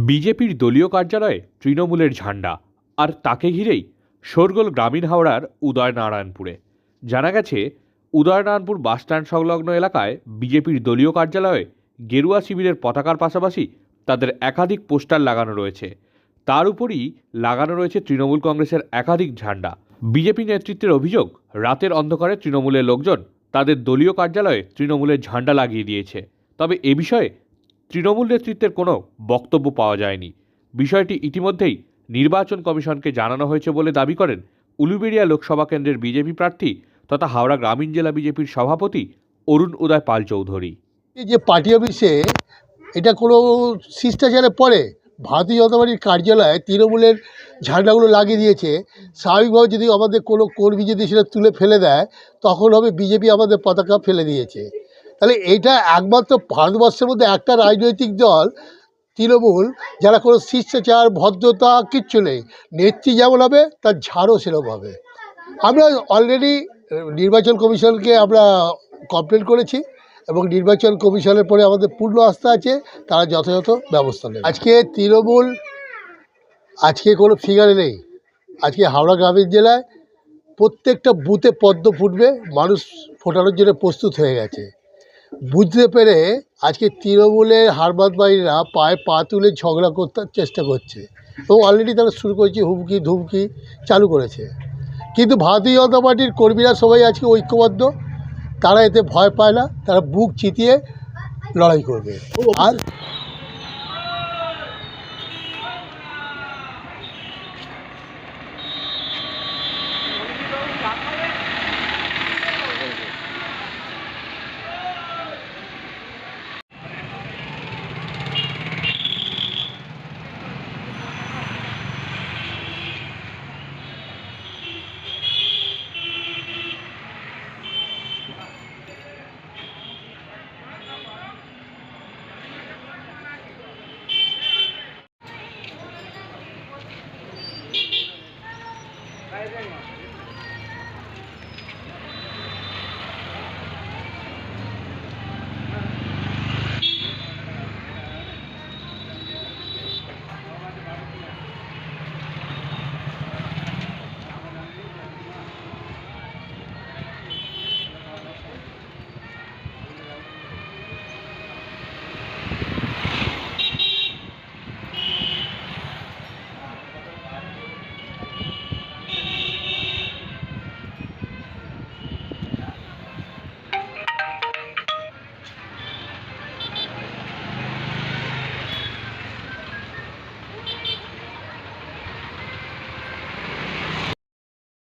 বিজেপির দলীয় কার্যালয়ে তৃণমূলের ঝান্ডা, আর তাকে ঘিরেই শোরগোল গ্রামীণ হাওড়ার উদয়নারায়ণপুরে। জানা গেছে, উদয়নারায়ণপুর বাসস্ট্যান্ড সংলগ্ন এলাকায় বিজেপির দলীয় কার্যালয়ে গেরুয়া শিবিরের পতাকার পাশাপাশি তাদের একাধিক পোস্টার লাগানো রয়েছে। তার উপরই লাগানো রয়েছে তৃণমূল কংগ্রেসের একাধিক ঝান্ডা। বিজেপি নেতৃত্বের অভিযোগ, রাতের অন্ধকারে তৃণমূলের লোকজন তাদের দলীয় কার্যালয়ে তৃণমূলের ঝান্ডা লাগিয়ে দিয়েছে। তবে এ বিষয়ে তৃণমূল নেতৃত্বের কোনো বক্তব্য পাওয়া যায়নি। বিষয়টি ইতিমধ্যেই নির্বাচন কমিশনকে জানানো হয়েছে বলে দাবি করেন উলুবেড়িয়া লোকসভা কেন্দ্রের বিজেপি প্রার্থী তথা হাওড়া গ্রামীণ জেলা বিজেপির সভাপতি অরুণ উদয় পাল চৌধুরী। এই যে পার্টি অফিসে এটা কোনো শিষ্টাচারে পড়ে, ভারতীয় জনতা পার্টির কার্যালয়ে তৃণমূলের ঝান্ডাগুলো লাগিয়ে দিয়েছে। স্বাভাবিকভাবে যদি আমাদের কোনো কর্মী যদি সেটা তুলে ফেলে দেয়, তখন হবে বিজেপি আমাদের পতাকা ফেলে দিয়েছে। তাহলে এইটা একমাত্র ভারতবর্ষের মধ্যে একটা রাজনৈতিক দল তৃণমূল, যারা কোনো শিষ্টাচার ভদ্রতা কিচ্ছু নেই। নেত্রী যেমন হবে তার ঝাড়ও সেরকম হবে। আমরা অলরেডি নির্বাচন কমিশনকে আমরা কমপ্লেন করেছি এবং নির্বাচন কমিশনের পরে আমাদের পূর্ণ আস্থা আছে, তারা যথাযথ ব্যবস্থা নেবে। আজকে তৃণমূল আজকে কোনো ফিগারে নেই। আজকে হাওড়া গ্রামীণ জেলায় প্রত্যেকটা বুথে পদ্ম ফুটবে, মানুষ ফোটানোর জন্য প্রস্তুত হয়ে গেছে। বুঝতে পেরে আজকে তৃণমূলের হারবাদবাহীরা পায়ে পা তুলে ঝগড়া করতে চেষ্টা করছে এবং অলরেডি তারা শুরু করেছে, হুমকি ধুমকি চালু করেছে। কিন্তু ভারতীয় জনতা পার্টির কর্মীরা সবাই আজকে ঐক্যবদ্ধ, তারা এতে ভয় পায় না, তারা বুক চিতিয়ে লড়াই করবে। আর